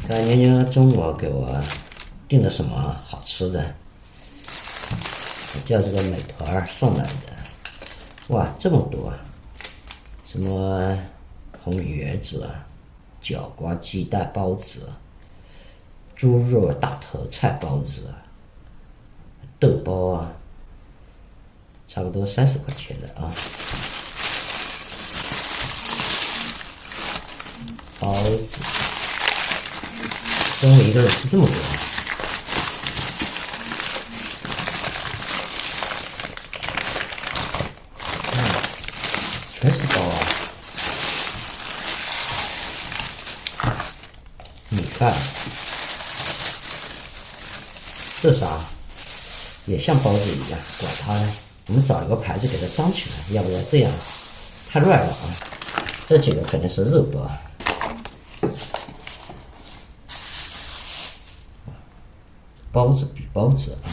刚才妞妞中午给我订的什么好吃的？叫这个美团送来的。哇，这么多！什么红米圆子、角瓜鸡蛋包子、猪肉大头菜包子、豆包啊，差不多30块钱的啊。包子，中午一个人吃这么多。全是包啊！米饭，这啥？也像包子一样，管它呢。我们找一个牌子给它装起来，要不然这样太乱了啊。这几个肯定是肉包。包子比包子啊！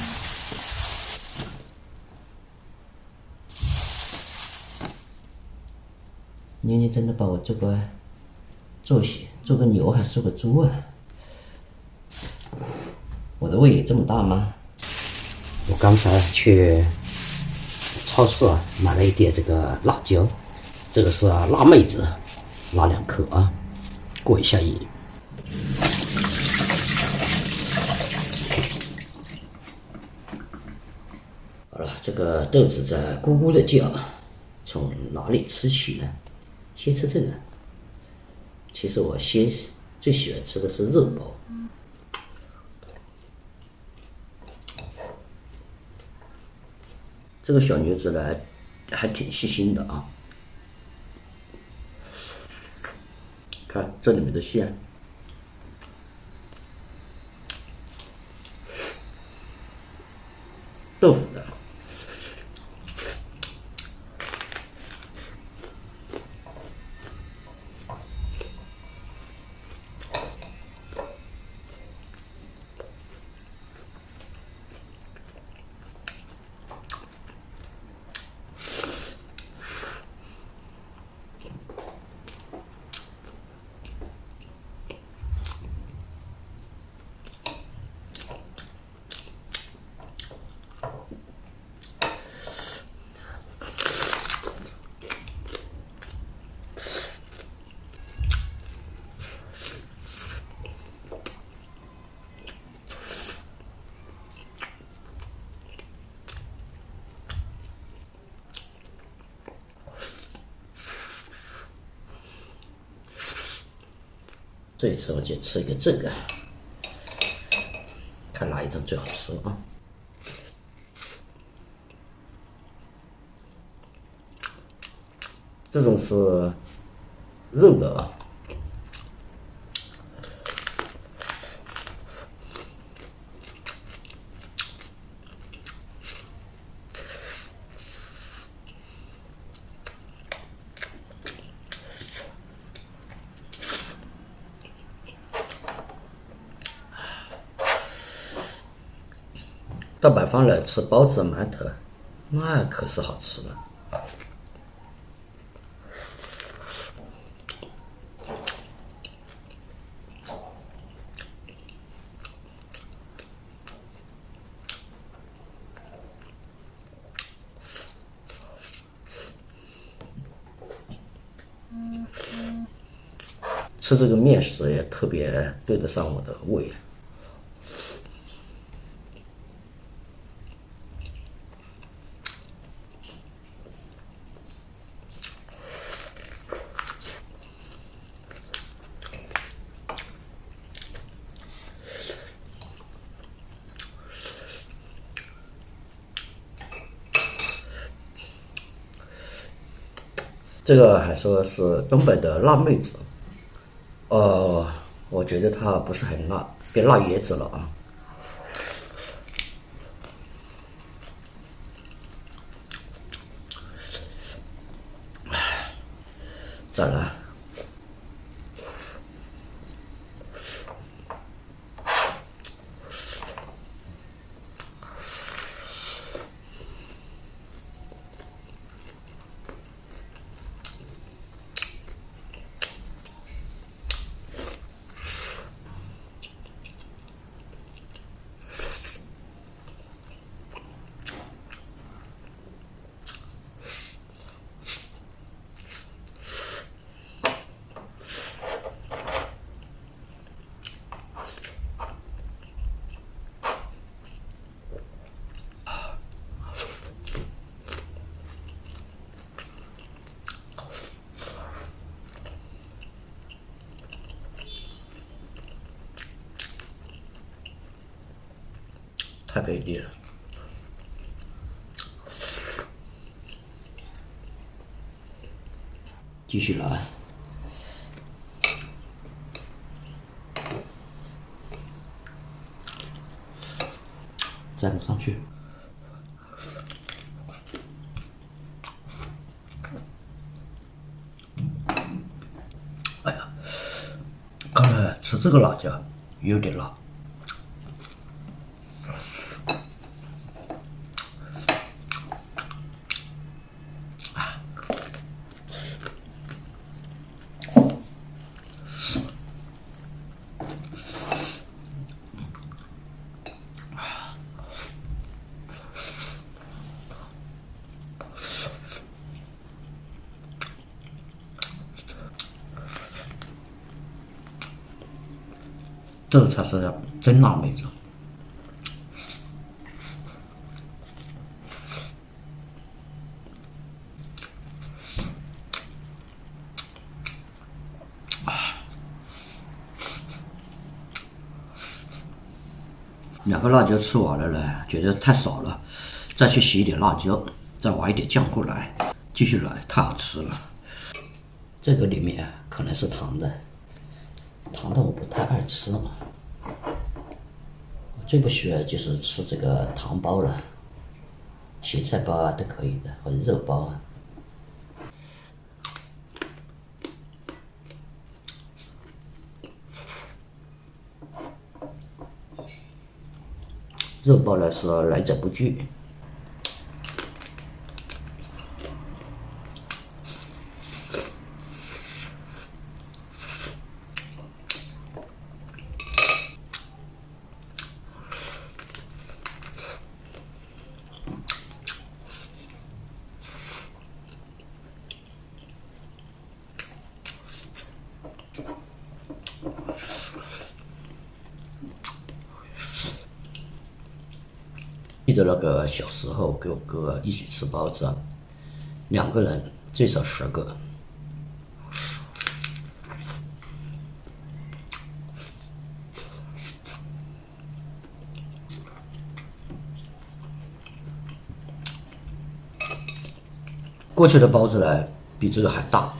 妞妞真的把我做个牛还是做个猪啊？我的胃有这么大吗？我刚才去超市啊买了一点这个辣椒，这个是辣妹子，拿2颗啊，过一下瘾。好了，这个豆子在咕咕的叫，从哪里吃起呢？先吃这个。其实我最喜欢吃的是肉包。这个小牛子呢，还挺细心的啊。看这里面的馅，豆腐的。这一次我就吃一个这个，看哪一种最好吃啊！这种是肉的啊。到北方来吃包子馒头，那可是好吃了。吃这个面食也特别对得上我的胃。这个还说是东北的辣妹子，我觉得它不是很辣，变辣椰子了啊。再来，太给力了。继续来，再不上去。哎呀，刚才吃这个辣椒有点辣。这才是真辣妹子。2个辣椒吃完了呢，觉得太少了，再去洗一点辣椒，再挖一点酱过来，继续来，太好吃了。这个里面可能是糖的，糖的我不太爱吃嘛。我最不喜欢就是吃这个糖包了，咸菜包啊都可以的，或者肉包啊。肉包呢是来者不拒。记得那个小时候跟我哥一起吃包子，2个人最少10个。过去的包子呢，比这个还大。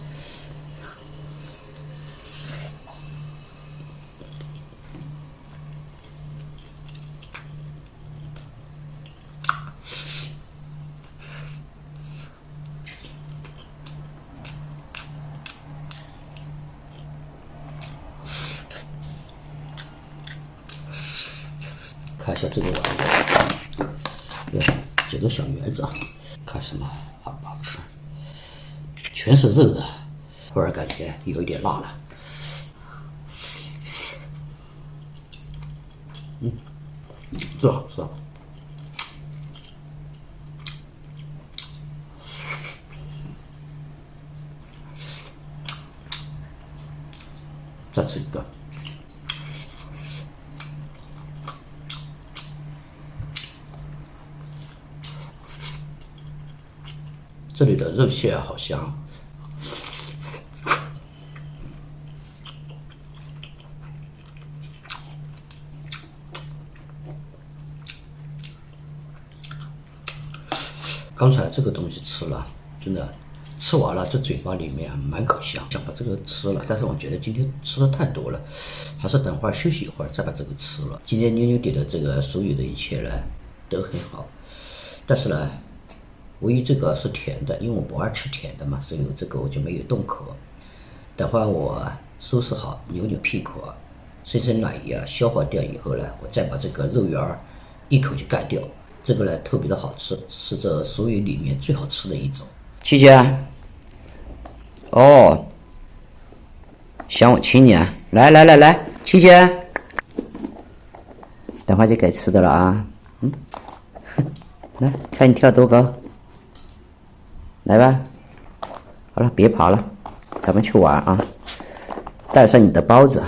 看一下这个碗，对，几个小圆子，看什么好不好吃？全是肉的，忽然感觉有一点辣了。这好吃。再吃一个。这里的肉馅好香。刚才这个东西吃了，真的吃完了，这嘴巴里面满口香，想把这个吃了，但是我觉得今天吃的太多了，还是等会儿休息一会儿再把这个吃了。今天妞妞点的这个所有的一切呢都很好，但是呢，唯一这个是甜的，因为我不爱吃甜的嘛，所以这个我就没有动口。等会儿我收拾好，扭扭屁股，生生奶液消化掉以后呢，我再把这个肉圆儿一口就干掉。这个呢特别的好吃，是这所有里面最好吃的一种。琪琪，哦，想我亲你啊！来，琪琪，等会就该吃的了啊！来看你跳多高，来吧。好了，别爬了，咱们去玩啊！带上你的包子。